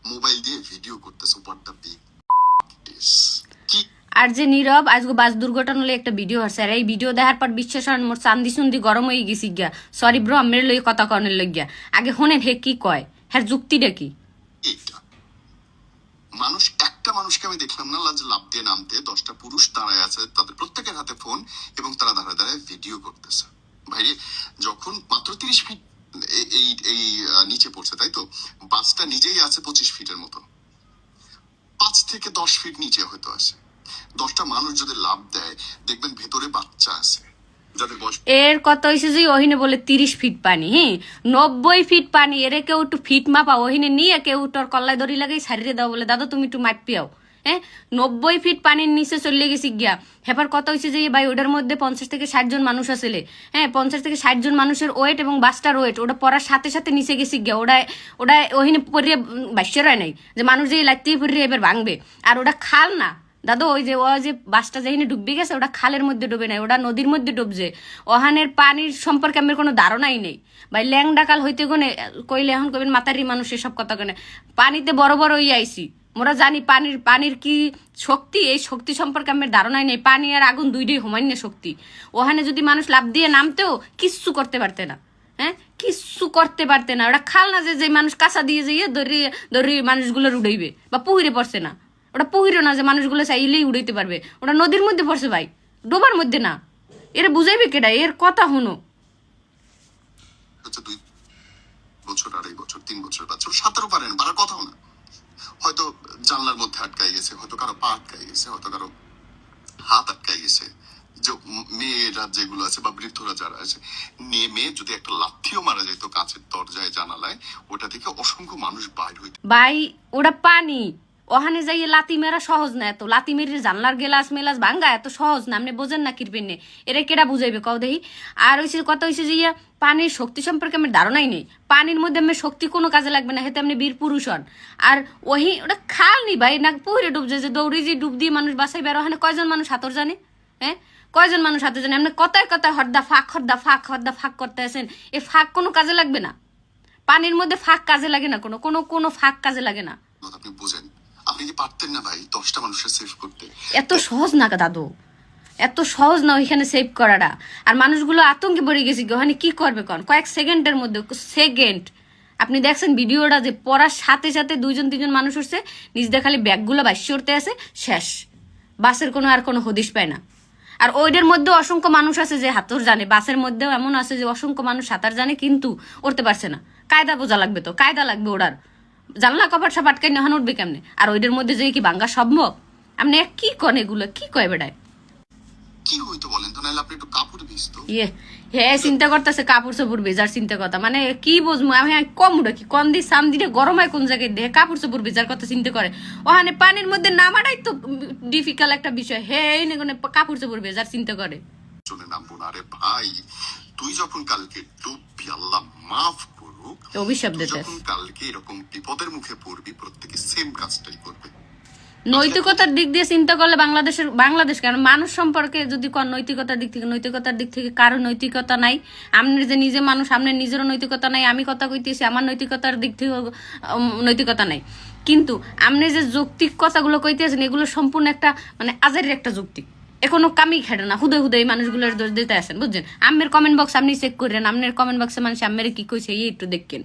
Mobile দিয়ে video করতেছে, what the big this কি। আর যে নীরব আজকে বাস দুর্ঘটনা হলে একটা ভিডিও হচ্ছে, আর এই ভিডিও দেখার পর বিশ্বাস হয় মোর চান্দি সুন্দি গরম হয়ে গেছি গিয়া। সরি ব্রো, আমের লই কথা কনের লইয়া আগে শোনেন হে কি কয়, হ্যাঁ যুক্তিটা কি। এইটা মানুষ, একটা মানুষকে আমি দেখলাম না লাভ দিয়ে নামতে, 10টা পুরুষ দাঁড়ায় আছে, তাদের প্রত্যেকের হাতে ফোন এবং তারা দাঁড়ায় দাঁড়ায় ভিডিও করতেছে। ভাইরে, যখন মাত্র 30 ফিট এই এই নিচে পড়ছে, তাই তো বাসটা নিজেই আছে 25 ফিটের মতো, 5 থেকে 10 ফিট নিচে হয়তো আছে। 10টা মানুষ যদি লাভ দেয়, দেখবেন ভেতরে বাচ্চা আছে যাদের বয়স। এর কথা হয়েছে যে ওহিনে বলে 30 ফিট পানি, হ্যাঁ 90 ফিট পানি, এরে কেউ একটু ফিট মাপা, ওহিনে নিয়ে কেউ তোর কল্লায় দড়ি লাগাই ছাড়িয়ে দাও, বলে দাদা তুমি একটু মাপিয়াও। হ্যাঁ 90 ফিট পানির নিচে চলে গেছি গিয়া। হেপার কথা হয়েছে যে ভাই ওটার মধ্যে 50 থেকে 60 জন মানুষ আসলে, হ্যাঁ 50 থেকে 60 জন মানুষের ওয়েট এবং বাসটার ওয়েট ওটা পড়ার সাথে সাথে নিচে গেছি গিয়া। ওটা ওটা ওহিনে পড়িয়ে বাস্যের হয় নাই যে মানুষ যে লাগতেই পড়িয়ে এবার ভাঙবে। আর ওটা খাল না দাদু, ওই যে বাসটা যেখানে ডুববে গেছে ওটা খালের মধ্যে ডুবে নাই, ওটা নদীর মধ্যে ডুবছে। ওহানের পানির সম্পর্কে আমার কোনো ধারণাই নেই ভাই। ল্যাংডা কাল হইতে কোনে কইলে এখন কইবেন মাতারি মানুষ এসব কথা কোনে। পানিতে বড় বড় ইয়ে আইসি, মোরা জানি পানির কি শক্তি, এই শক্তি সম্পর্কে আমার ধারণাই নেই। পানি আর আগুন দুইটাই সমান্য শক্তি। ওখানে যদি মানুষ লাফ দিয়ে নামতেও কিচ্ছু করতে পারতে না, হ্যাঁ কিচ্ছু করতে পারতে না। ওটা খাল না যে মানুষ কাঁচা দিয়ে যাইয়ে দড়ি মানুষগুলো উড়াইবে, বা পুহিরে পড়ছে না। ওটা পুহিরও না যে মানুষগুলো চাইলেই উড়াইতে পারবে। ওটা নদীর মধ্যে পড়ছে ভাই, ডোবার মধ্যে না। এরা বুঝাইবে কেডা, এর কথা শুনো। 2 বছর, 2.5 বছর, 3 বছর বাচ্চা সাঁতারও পারে না, পারার কথাও না। হয়তো জানলার মধ্যে আটকাই গেছে, হয়তো কারো পা আটকাই গেছে, হয়তো কারো হাত আটকাই গেছে। যে মেয়েরা যেগুলো আছে বা বৃদ্ধরা যারা আছে, নেমে যদি একটা লাথিও মারা যেত কাঁচের দরজায় জানালায়, ওটা থেকে অসংখ্য মানুষ বাইর হইত। ভাই ওটা পানি, ওখানে যাইয়ে লাতি মেরা সহজ না। এত লাতি মেরে জানলার গেলাস মেলাস ভাঙ্গা এত সহজ না। আপনি বোঝেন না কিরবেন নে, এরা কেডা বুঝাইবে কও দেখি। আর হইছে কথা হইছে যে পানির শক্তি সম্পর্কে আমার ধারণাই নেই। পানির মধ্যে আমার শক্তি কোনো কাজে লাগবে না, হেতে আপনি বীর পুরুষ হন। আর ওহি ওটা খাল নি ভাই, না পুরে ডুবছে যে দৌড়ি যে ডুব দিয়ে মানুষ বাসাই বের। ওখানে কয়জন মানুষ সাঁতর জানে, হ্যাঁ কয়জন মানুষ সাঁতর জানে? আপনি কথায় কথায় হরদা ফাঁক করতে আছেন। এ ফাঁক কোনো কাজে লাগবে না। পানির মধ্যে ফাঁক কাজে লাগে না, কোনো কোনো কোনো ফাঁক কাজে লাগে না। আপনি বুঝেন, আপনি কি পারতেন না ভাই 10টা মানুষের সেভ করতে? এত সহজ না দাদু, এত সহজ না ওইখানে সেভ করাটা। আর মানুষগুলো আতঙ্কে পড়ে গেছে, ওখানে কি করবে কন কয়েক সেকেন্ডের মধ্যে, সেকেন্ড। আপনি দেখছেন ভিডিওটা যে পড়ার সাথে সাথে 2-3 মানুষ উঠছে, নিজ দিয়ে খালি ব্যাগগুলো বাসি উঠতে আছে, শেষ। বাসের কোনো আর কোনো হদিশ পায় না। আর ওইটার মধ্যে অসংখ্য মানুষ আছে যে হাতর জানে, বাসের মধ্যেও এমন আছে যে অসংখ্য মানুষ সাঁতার জানে কিন্তু উঠতে পারছে না। কায়দা বোঝা লাগবে, তো কায়দা লাগবে ওড়ার। জানলা কপাট সব আটকাই নহান উঠবে কেমনে? আর ওইটার মধ্যে যে কি ভাঙ্গা সম্ভব? আপনি কি কন এগুলো, কি কয় বেড়ায়? কি হইতো বলেন তো, নাহলে আপনি একটু কাপড় ভিজতো। ইয়ে হ্যাঁ চিন্তা করতেছে কাপড় চোপড় ভেজার চিন্তা কথা, মানে কি বুঝবো আমি কম উঠে কি কন দি সাম দিলে গরম হয় কোন জায়গায় দেহে কাপড় চোপড় ভেজার কথা চিন্তা করে। ওখানে পানির মধ্যে নামাটাই তো ডিফিকাল্ট একটা বিষয়, হ্যাঁ এই কাপড় চোপড় ভেজার চিন্তা করে। চলে নামবো না। আরে ভাই, তুই যখন কালকে ডুববি, আল্লাহ মাফ করুক, অভিশাপ তুই দিতে যখন কালকে এরকম বিপদের মুখে পড়বি, প্রত্যেকে সেম কাজটাই করবে। নৈতিকতার দিক দিয়ে চিন্তা করলে বাংলাদেশ কেন মানুষ সম্পর্কে যদি কোন নৈতিকতার দিক থেকে কারো নৈতিকতা নাই। আপনার যে নিজে মানুষ, আপনার নিজেরও নৈতিকতা নাই। আমি কথা কইতেছি আমার নৈতিকতার দিক থেকে নৈতিকতা নাই, কিন্তু আপনি যে যৌক্তিক কথাগুলো কইতেছেন এগুলো সম্পূর্ণ একটা মানে আজারের একটা যুক্তি। এখনো কামি খেটে না, হুদে হুদে এই মানুষগুলোর দোষ দিতে আসেন, বুঝছেন? আমের কমেন্ট বক্স আপনি চেক করেন, আপনার কমেন্ট বক্সে মানুষ আমের কি কইছে এই একটু দেখেন।